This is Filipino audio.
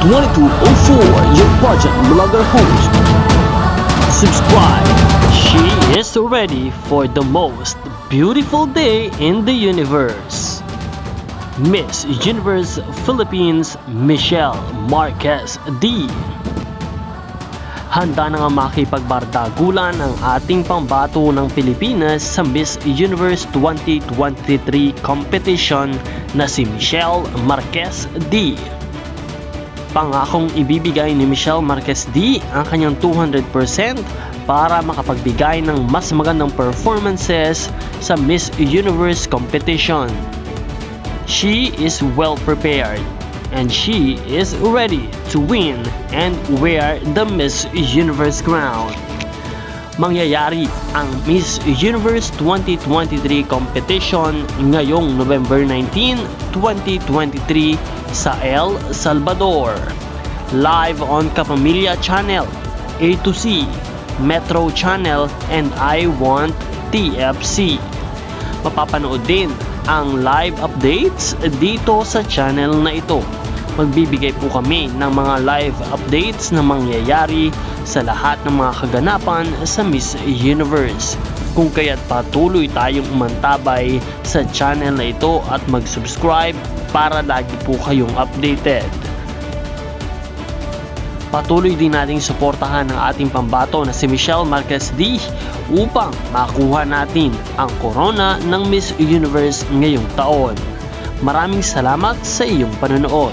2204, your budget vlogger host. Subscribe. She is ready for the most beautiful day in the universe. Miss Universe Philippines Michelle Marquez D. Handa na nga makipagbardagulan ang ating pambato ng Pilipinas sa Miss Universe 2023 competition na si Michelle Marquez D. Pangakong ibibigay ni Michelle Marquez D ang kanyang 200% para makapagbigay ng mas magandang performances sa Miss Universe competition. She is well prepared and she is ready to win and wear the Miss Universe crown. Mangyayari ang Miss Universe 2023 competition ngayong November 19, 2023 sa El Salvador. Live on Kapamilya Channel, A2C, Metro Channel, and I Want TFC. Mapapanood din ang live updates dito sa channel na ito. Magbibigay po kami ng mga live updates na mangyayari sa lahat ng mga kaganapan sa Miss Universe. Kung kaya't patuloy tayong umantabay sa channel na ito at mag-subscribe para lagi po kayong updated. Patuloy din nating suportahan ang ating pambato na si Michelle Marquez D upang makuha natin ang corona ng Miss Universe ngayong taon. Maraming salamat sa iyong panonood.